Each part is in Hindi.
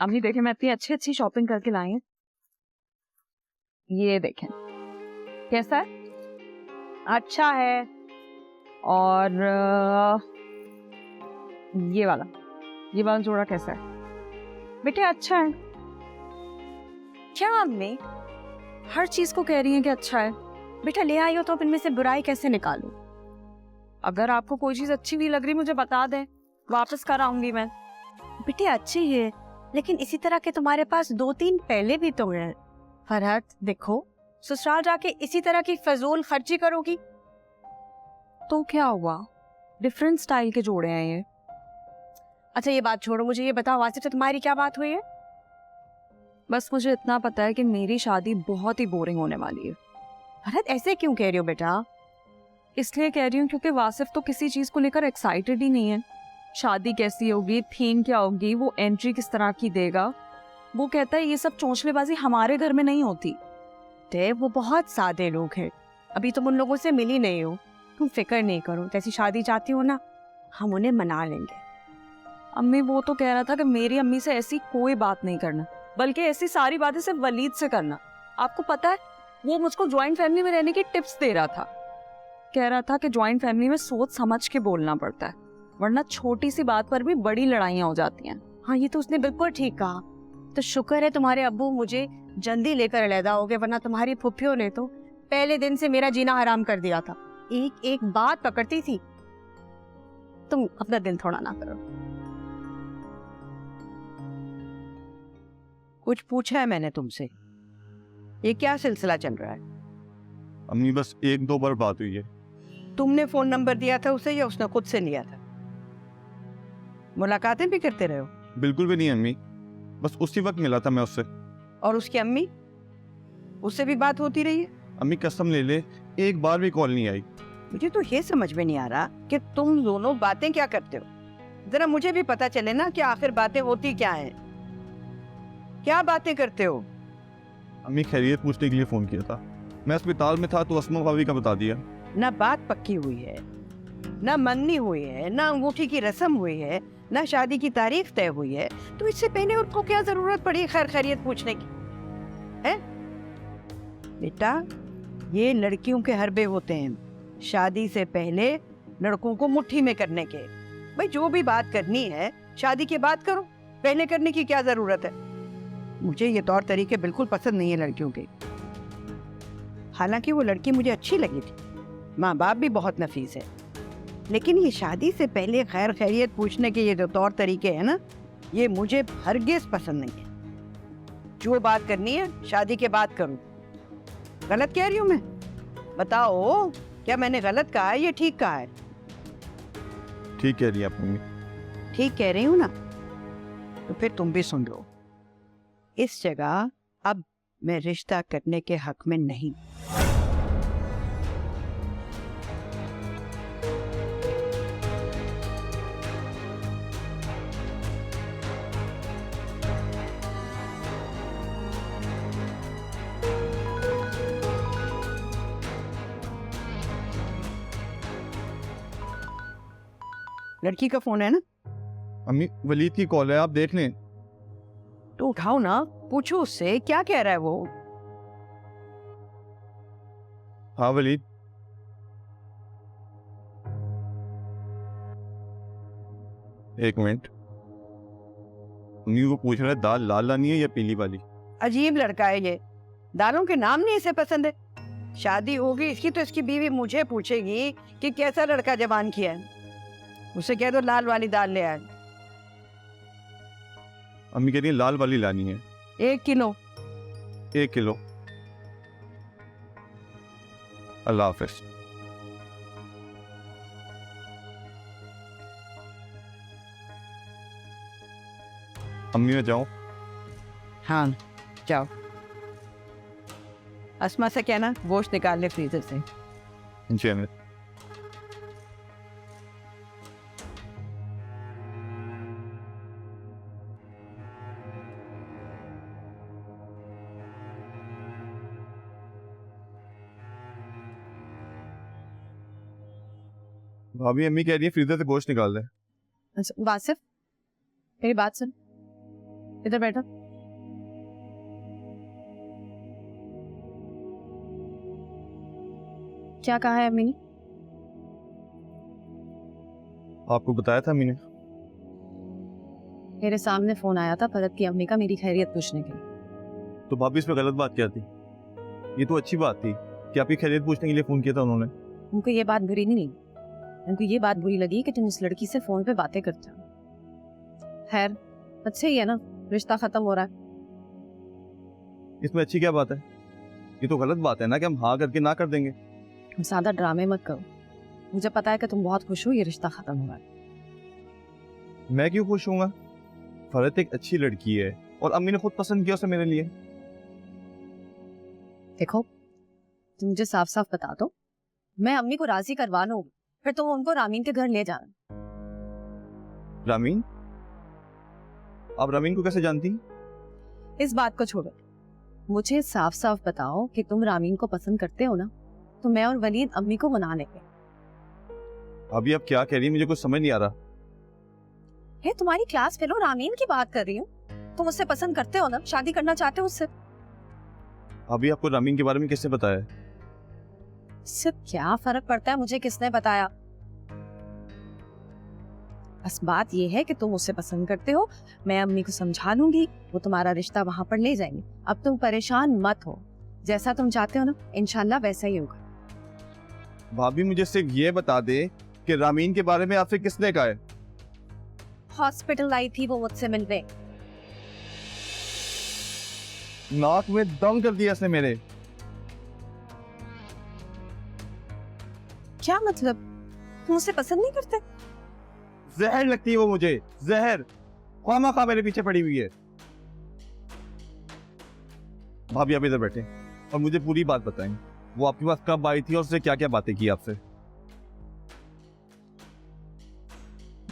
अम्मी देखें, मैं इतनी अच्छी अच्छी शॉपिंग करके लाई हूँ। ये देखें कैसा है, अच्छा है। और ये वाला जोड़ा कैसा है बेटे, अच्छा है। क्या अम्मी हर चीज को कह रही हैं कि अच्छा है? बेटा ले आई हो तो अब इनमें से बुराई कैसे निकालूं? अगर आपको कोई चीज अच्छी नहीं लग रही मुझे बता दें, वापस कर आऊंगी मैं। बेटे अच्छी है, लेकिन इसी तरह के तुम्हारे पास 2-3 पहले भी तो हैं। फरहत देखो, ससुराल जाके इसी तरह की फजूल खर्ची करोगी तो क्या हुआ, डिफरेंट स्टाइल के जोड़े हैं ये। अच्छा ये बात छोड़ो, मुझे ये बताओ वासिफ से तुम्हारी क्या बात हुई है? बस मुझे इतना पता है कि मेरी शादी बहुत ही बोरिंग होने वाली है। फरहत ऐसे क्यों कह रही हो बेटा? इसलिए कह रही हूँ क्योंकि वासिफ तो किसी चीज को लेकर एक्साइटेड ही नहीं है। शादी कैसी होगी, थीम क्या होगी, वो एंट्री किस तरह की देगा, वो कहता है ये सब चोंचलेबाजी हमारे घर में नहीं होती। वो बहुत सादे लोग हैं, अभी तुम उन लोगों से मिली नहीं हो, तुम फिक्र नहीं करो, जैसी शादी चाहती हो ना हम उन्हें मना लेंगे। अम्मी वो तो कह रहा था कि मेरी अम्मी से ऐसी कोई बात नहीं करना, बल्कि ऐसी सारी बातें सिर्फ वलीद से करना। आपको पता है वो मुझको ज्वाइंट फैमिली में रहने की टिप्स दे रहा था। कह रहा था कि ज्वाइंट फैमिली में सोच समझ के बोलना पड़ता है, वरना छोटी सी बात पर भी बड़ी लड़ाइयाँ हो जाती हैं। हाँ ये तो उसने बिल्कुल ठीक कहा। तो शुक्र है तुम्हारे अब्बू मुझे जल्दी लेकर अलहदा हो गए, वरना तुम्हारी फुफ्फियों ने तो पहले दिन से मेरा जीना हराम कर दिया था। एक एक बात पकड़ती थी। तुम अपना दिल थोड़ा ना करो। कुछ पूछा है मैंने तुमसे? ये क्या सिलसिला चल रहा है? अम्मी बस 1-2 बार बात हुई है। तुमने फोन नंबर दिया था उसे या उसने खुद से लिया था? मुलाकातें भी करते रहे हो? बिल्कुल भी नहीं अम्मी, बस उसी वक्त मिला था मैं उससे। और उसकी अम्मी, उससे भी बात होती रही है? अम्मी कसम ले ले, एक बार भी कॉल नहीं आई। मुझे तो ये समझ में नहीं आ रहा कि तुम दोनों बातें क्या करते हो। जरा मुझे भी पता चले ना कि आखिर बातें होती क्या हैं। क्या बातें करते हो? अम्मी खैरियत पूछने के लिए फोन किया था, मैं अस्पताल में था तो अस्मा भाभी का बता दिया। ना बात पक्की हुई है, ना मंगनी हुई है, ना अंगूठी की रस्म हुई है, ना शादी की तारीख तय हुई है, तो इससे पहले उनको क्या जरूरत पड़ी खैर खैरियत पूछने की है? बेटा ये लड़कियों के हरबे होते हैं, शादी से पहले लड़कों को मुट्ठी में करने के। भाई जो भी बात करनी है शादी के बाद करो, पहले करने की क्या जरूरत है? मुझे ये तौर तरीके बिल्कुल पसंद नहीं है लड़कियों के। हालांकि वो लड़की मुझे अच्छी लगी थी, माँ बाप भी बहुत नफीस है, लेकिन ये शादी से पहले खैर खैरियत पूछने के ये जो तौर तरीके हैं ना, ये मुझे हरगिज पसंद नहीं है। जो बात करनी है शादी के बाद करो। गलत कह रही हूँ मैं? बताओ क्या मैंने गलत कहा है या ठीक कहा है? ठीक कह रही है आप अम्मी। ठीक कह रही हूँ ना? तो फिर तुम भी सुन लो, इस जगह अब मैं रिश्ता करने के हक में नहीं। लड़की का फोन है ना? अम्मी वलीद की कॉल है, आप देख लें। तो उठाओ ना, पूछो उससे क्या कह रहा है वो। हाँ वलीद। एक मिनट, अम्मी वो पूछ रहा है दाल लाल लानी है या पीली वाली। अजीब लड़का है ये, दालों के नाम नहीं इसे पसंद है। शादी होगी इसकी तो इसकी बीवी मुझे पूछेगी कि कैसा लड़का जवान किया है। उसे कह दो लाल वाली दाल ले आए। अम्मी कह रही है लाल वाली लानी है। 1 किलो। 1 किलो। अल्लाह हाफिज। अम्मी मैं जाऊं? हाँ जाओ। अस्मा से कहना गोश्त निकाल ले फ्रीजर से। जी अम्मी। भाभी अम्मी कह रही है फ्रीजर से गोश्त निकाल दे। वासिफ मेरी बात सुन, इधर बैठो। क्या कहा है अम्मी ने? आपको बताया था मैंने। मेरे सामने फोन आया था फरत की अम्मी का मेरी खैरियत पूछने के लिए। तो भाभी इसमें गलत बात क्या थी? ये तो अच्छी बात थी कि आपकी खैरियत पूछने के लिए फोन किया था उन्होंने। उनको ये बात बुरी नहीं लगी, उनको ये बात बुरी लगी कि तुम इस लड़की से फोन पे बातें करते हो। खैर अच्छा ही है ना, रिश्ता खत्म हो रहा है। इसमें अच्छी क्या बात है? ये तो गलत बात है ना कि हम हाँ करके ना कर देंगे। तुम ज्यादा ड्रामे मत करो, मुझे पता है कि तुम बहुत खुश हो ये रिश्ता खत्म हुआ है। मैं क्यों खुश हूँगा? फरत एक अच्छी लड़की है और अम्मी ने खुद पसंद किया उसे मेरे लिए। देखो तुम मुझे साफ साफ बता दो, मैं अम्मी को राजी करवा लूंगी, फिर तुम उनको रामीन के घर ले जाना। रामीन? आप रामीन को कैसे जानती? इस बात को छोड़ो, मुझे साफ साफ बताओ कि तुम रामीन को पसंद करते हो ना, तो मैं और वलीद अम्मी को मना लेंगे। अभी आप क्या कह रही हैं? मुझे कुछ समझ नहीं आ रहा। है तुम्हारी क्लास फेलो रामीन की बात कर रही हूँ। तुम उससे पसंद करते हो ना, शादी करना चाहते हो उससे। अभी आपको रामीन के बारे में किसने बताया? इससे क्या फर्क पड़ता है मुझे किसने बताया? बस बात ये है कि तुम उससे पसंद करते हो, मैं अम्मी को समझा लूंगी, वो तुम्हारा रिश्ता वहां पर ले जाएंगे। अब तुम परेशान मत हो, जैसा तुम चाहते हो ना इंशाल्लाह वैसा ही होगा। भाभी मुझे सिर्फ ये बता दे कि रामीन के बारे में आपसे किसने कहा है? हॉस्पिटल आई थी वो मुझसे मिलने। नाक में दम कर दिया इसने मेरे। क्या मतलब? तुम उसे पसंद नहीं करते? जहर लगती है वो मुझे, जहर। खामा मेरे पीछे पड़ी हुई है। भाभी आप इधर बैठे और मुझे पूरी बात बताएं, वो आपके पास कब आई थी और उसने क्या क्या बातें की आपसे?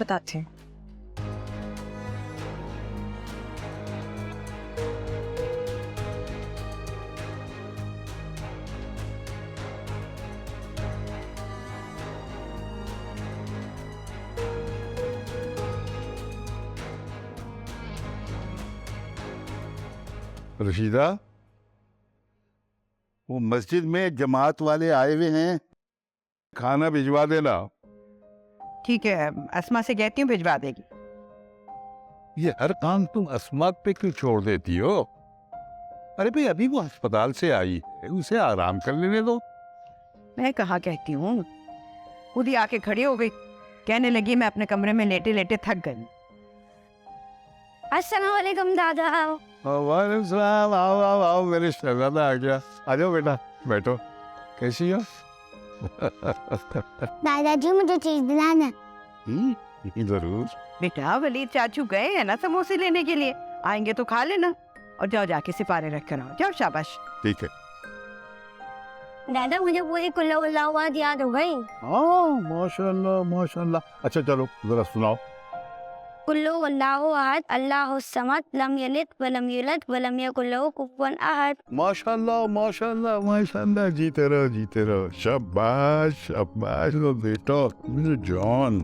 बताते हैं। रशीदा, वो मस्जिद में जमात वाले आए हुए हैं, खाना भिजवा देना। ठीक है, अस्मा से कहती हूँ भिजवा देगी। ये हर काम तुम अस्मात पे क्यों छोड़ देती हो? अरे भाई अभी वो अस्पताल से आई है, उसे आराम कर लेने दो। मैं कहाँ कहती हूँ, खुद ही आके खड़ी हो गई, कहने लगी मैं अपने कमरे में लेटे लेटे थक गई। अस्सलाम वालेकुम दादा। वालेकुम सलाम। आओ आओ आओ, मेरे शहजादा आ गया। आ जाओ बेटा, बैठो। कैसी हो? दादाजी मुझे चीज दिलाना। जरूर। बेटा वलीद चाचू गए हैं ना समोसे लेने के लिए, आएंगे तो खा लेना। और जाओ जाके सिपारे रख कर आओ, जाओ शाबाश। ठीक है। दादा मुझे पूरी कुल्ला वल्लाह याद हो गई। हाँ माशाल्लाह माशाल्लाह। अच्छा चलो जरा सुनाओ। कुल्लु वल्लाहु अहद अल्लाहु समद लम यलिद वलम यूलद वलम यकुल लहु कुफुवन अहद। माशाल्लाह माशाल्लाह माशाल्लाह, जीते रहो जीते रहो। शाबाश शाबाश लो बेटा, मेरे जान।